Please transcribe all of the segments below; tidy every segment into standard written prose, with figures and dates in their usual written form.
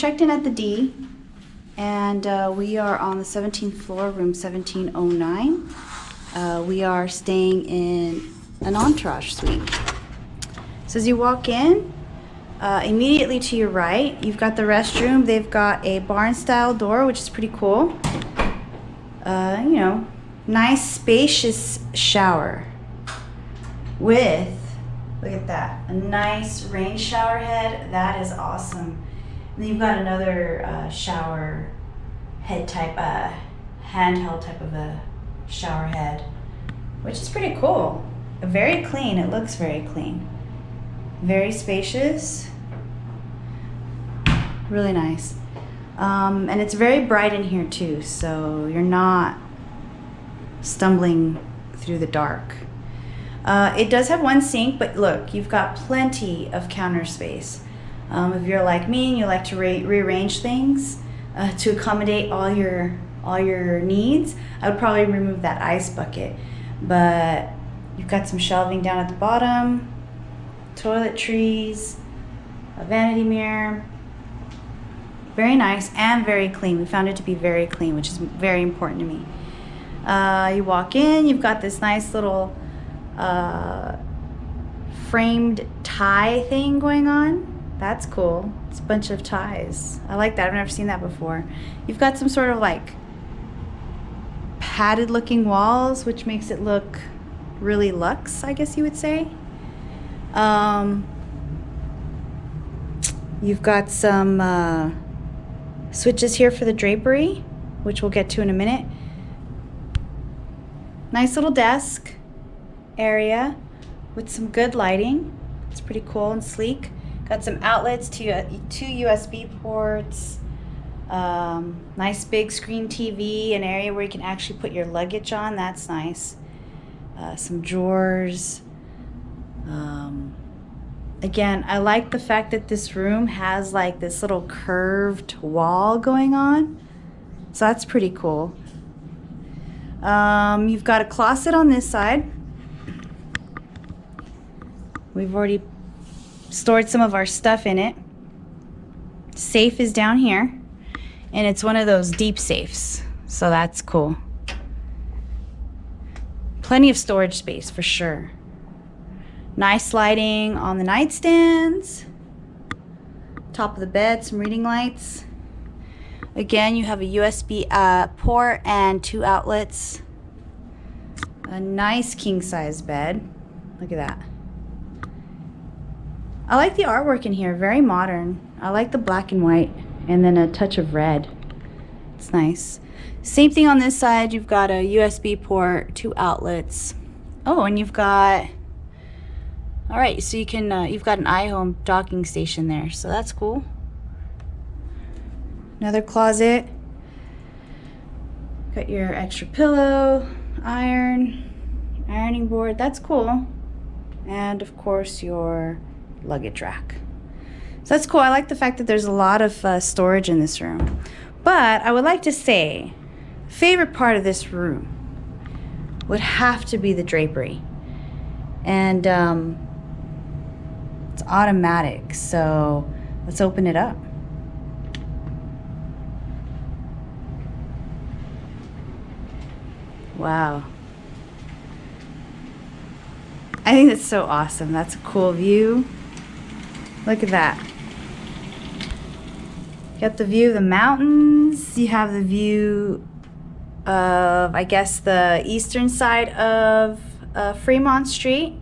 checked in at the D, and we are on the 17th floor, room 1709. We are staying in an Entourage Suite. So as you walk in, immediately to your right, you've got the restroom. They've got a barn-style door, which is pretty cool. You know, nice spacious shower with, look at that, a nice rain shower head. That is awesome. And then you've got another shower head type, handheld type of a shower head, which is pretty cool. Very clean. It looks very clean. Very spacious. Really nice. And it's very bright in here too, so you're not stumbling through the dark. It does have one sink, but look, you've got plenty of counter space. If you're like me and you like to rearrange things to accommodate all your needs, I would probably remove that ice bucket. But you've got some shelving down at the bottom, toiletries, a vanity mirror. Very nice and very clean. We found it to be very clean, which is very important to me. You walk in, you've got this nice little framed tie thing going on. That's cool. It's a bunch of ties. I like that. I've never seen that before. You've got some sort of like padded looking walls, which makes it look really luxe, I guess you would say. You've got some switches here for the drapery, which we'll get to in a minute. Nice little desk area with some good lighting. It's pretty cool and sleek. Got some outlets to two USB ports. Nice big screen TV, an area where you can actually put your luggage on. That's nice. Some drawers. Again, I like the fact that this room has like this little curved wall going on. So that's pretty cool. You've got a closet on this side. We've already stored some of our stuff in it. Safe is down here, and it's one of those deep safes, so that's cool. Plenty of storage space for sure. Nice lighting on the nightstands. Top of the bed, some reading lights. Again, you have a USB port and 2 outlets. A nice king-size bed. Look at that. I like the artwork in here, very modern. I like the black and white and then a touch of red. It's nice. Same thing on this side. You've got a USB port, 2 outlets. Oh, and you've got, all right, so you can, you've got an iHome docking station there, so that's cool. Another closet. Got your extra pillow, ironing board, that's cool. And of course your luggage rack. So that's cool. I like the fact that there's a lot of storage in this room. But I would like to say, favorite part of this room would have to be the drapery. And it's automatic, so let's open it up. Wow. I think that's so awesome. That's a cool view. Look at that. You got the view of the mountains. You have the view of, I guess, the eastern side of Fremont Street,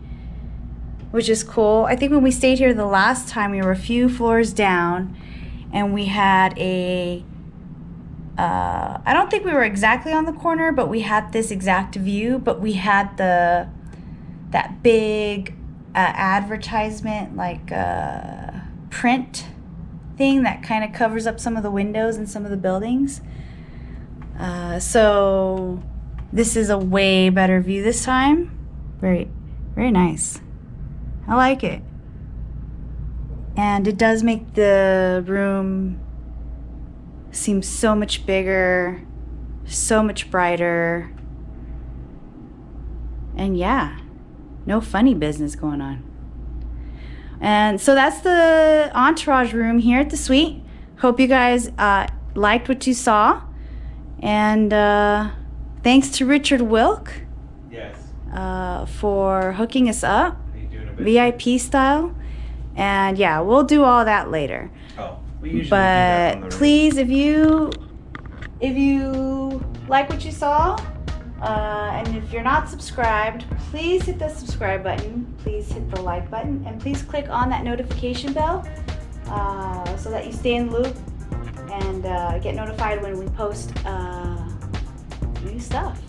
which is cool. I think when we stayed here the last time, we were a few floors down, and we had a, I don't think we were exactly on the corner, but we had this exact view, but we had that big advertisement, like print thing that kind of covers up some of the windows and some of the buildings. So this is a way better view this time. Very, very nice. I like it. And it does make the room seem so much bigger, so much brighter. And yeah, no funny business going on. And so that's the Entourage room here at the suite. Hope you guys liked what you saw. And thanks to Richard Wilk. Yes. For hooking us up, VIP style. And yeah, we'll do all that later. Oh, we usually do But that on the please, if you like what you saw, and if you're not subscribed, please hit the subscribe button. Please hit the like button, and please click on that notification bell so that you stay in the loop and get notified when we post new stuff.